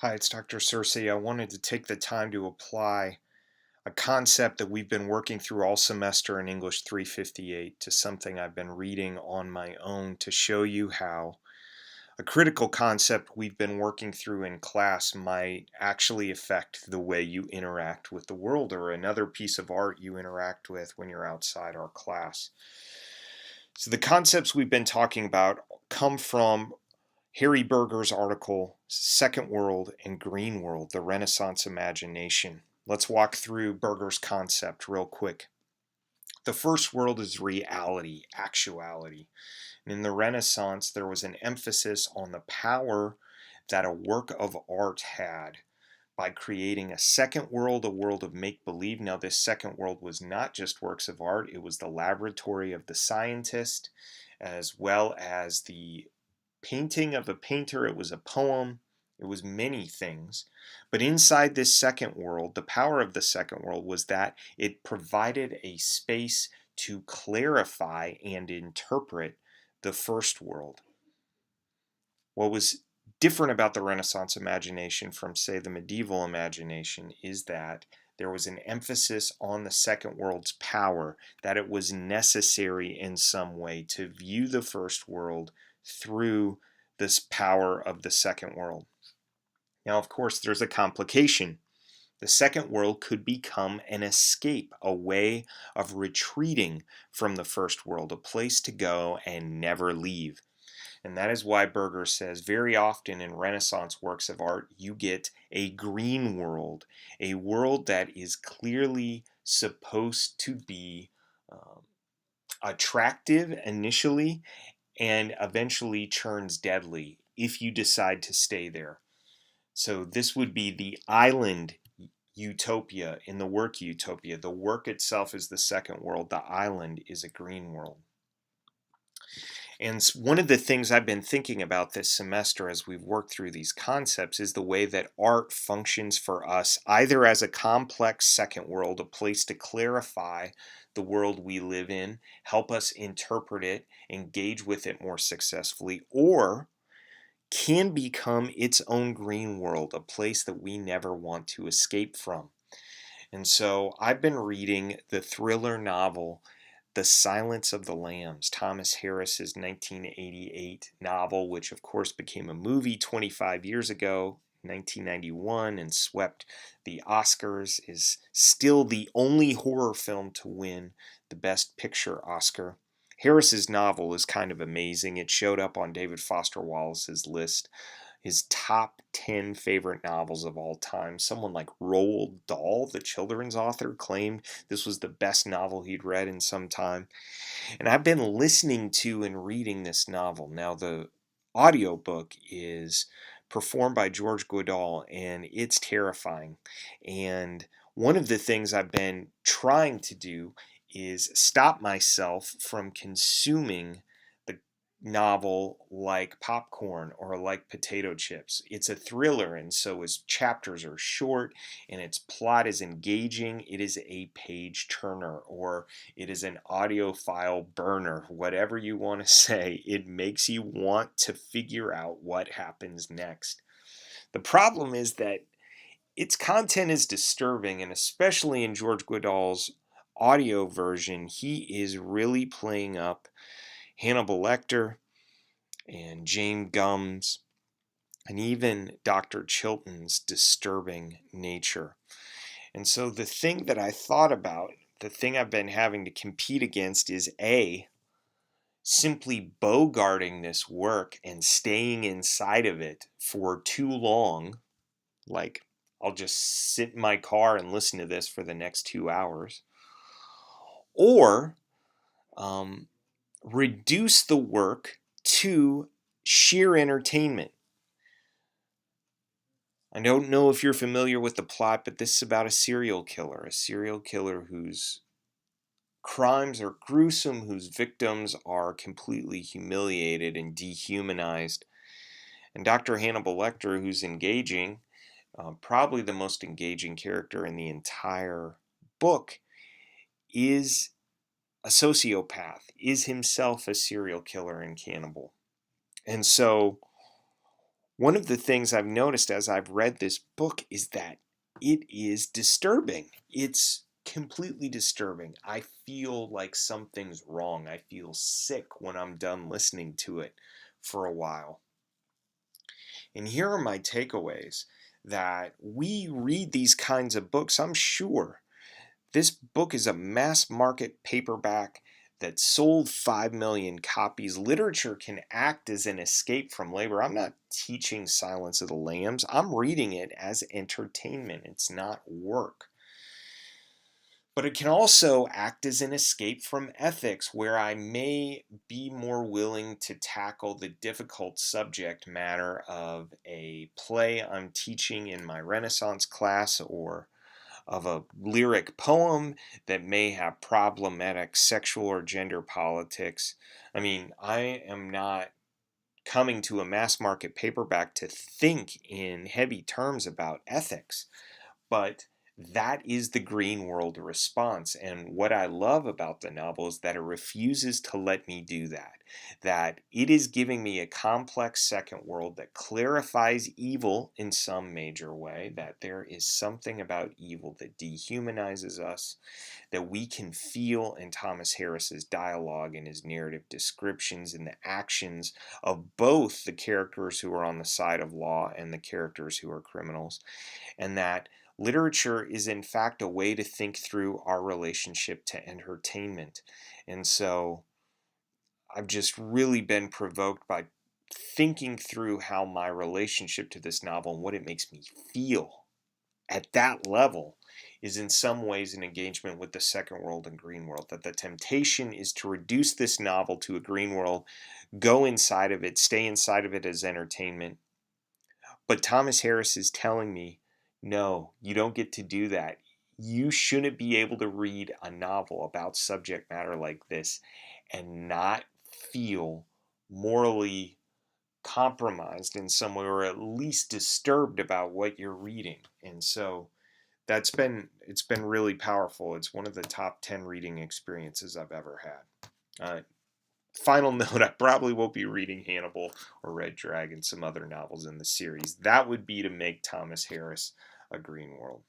Hi, it's Dr. Cersei. I wanted to take the time to apply a concept that we've been working through all semester in English 358 to something I've been reading on my own to show you how a critical concept we've been working through in class might actually affect the way you interact with the world or another piece of art you interact with when you're outside our class. So, the concepts we've been talking about come from Harry Berger's article, Second World and Green World, the Renaissance Imagination. Let's walk through Berger's concept real quick. The first world is reality, actuality. And in the Renaissance, there was an emphasis on the power that a work of art had by creating a second world, a world of make believe. Now, this second world was not just works of art, it was the laboratory of the scientist, as well as the painting of a painter, it was a poem, it was many things. But inside this second world, the power of the second world was that it provided a space to clarify and interpret the first world. What was different about the Renaissance imagination from, say, the medieval imagination is that there was an emphasis on the second world's power, that it was necessary in some way to view the first world through this power of the second world. Now, of course, there's a complication. The second world could become an escape, a way of retreating from the first world, a place to go and never leave. And that is why Berger says very often in Renaissance works of art, you get a green world, a world that is clearly supposed to be attractive initially and eventually turns deadly if you decide to stay there. So this would be the island utopia in the work utopia. The work itself is the second world. The island is a green world. And one of the things I've been thinking about this semester as we've worked through these concepts is the way that art functions for us either as a complex second world, a place to clarify the world we live in, help us interpret it, engage with it more successfully, or can become its own green world, a place that we never want to escape from. And so I've been reading the thriller novel The Silence of the Lambs, Thomas Harris's 1988 novel, which of course became a movie 25 years ago, 1991, and swept the Oscars, is still the only horror film to win the Best Picture Oscar. Harris's novel is kind of amazing. It showed up on David Foster Wallace's list, his top 10 favorite novels of all time. Someone like Roald Dahl, the children's author, claimed this was the best novel he'd read in some time. And I've been listening to and reading this novel. Now, the audiobook is performed by George Goodall, and it's terrifying. And one of the things I've been trying to do is stop myself from consuming the novel like popcorn or like potato chips. It's a thriller, and so its chapters are short and its plot is engaging. It is a page turner, or it is an audiophile burner, whatever you want to say. It makes you want to figure out what happens next. The problem is that its content is disturbing, and especially in George Goodall's audio version, he is really playing up Hannibal Lecter and Jane Gums and even Dr. Chilton's disturbing nature. And so the thing that I thought about, the thing I've been having to compete against is A, simply bogarting this work and staying inside of it for too long, like I'll just sit in my car and listen to this for the next 2 hours, or reduce the work to sheer entertainment. I don't know if you're familiar with the plot, but this is about a serial killer whose crimes are gruesome, whose victims are completely humiliated and dehumanized. And Dr. Hannibal Lecter, who's engaging, probably the most engaging character in the entire book, is a sociopath, is himself a serial killer and cannibal. And so one of the things I've noticed as I've read this book is that it is disturbing. It's completely disturbing. I feel like something's wrong. I feel sick when I'm done listening to it for a while. And here are my takeaways: that we read these kinds of books, I'm sure. This book is a mass market paperback that sold 5 million copies. Literature can act as an escape from labor. I'm not teaching Silence of the Lambs. I'm reading it as entertainment. It's not work. But it can also act as an escape from ethics, where I may be more willing to tackle the difficult subject matter of a play I'm teaching in my Renaissance class, or of a lyric poem that may have problematic sexual or gender politics. I mean, I am not coming to a mass market paperback to think in heavy terms about ethics, but that is the Green World response. And what I love about the novel is that it refuses to let me do that. That it is giving me a complex second world that clarifies evil in some major way, that there is something about evil that dehumanizes us, that we can feel in Thomas Harris's dialogue and his narrative descriptions and the actions of both the characters who are on the side of law and the characters who are criminals, and that literature is in fact a way to think through our relationship to entertainment. And so I've just really been provoked by thinking through how my relationship to this novel and what it makes me feel at that level is in some ways an engagement with the second world and green world. That the temptation is to reduce this novel to a green world, go inside of it, stay inside of it as entertainment. But Thomas Harris is telling me, no, you don't get to do that. You shouldn't be able to read a novel about subject matter like this and not feel morally compromised in some way, or at least disturbed about what you're reading. And so it's been really powerful. It's one of the top 10 reading experiences I've ever had. Final note, I probably won't be reading Hannibal or Red Dragon, some other novels in the series. That would be to make Thomas Harris a green world.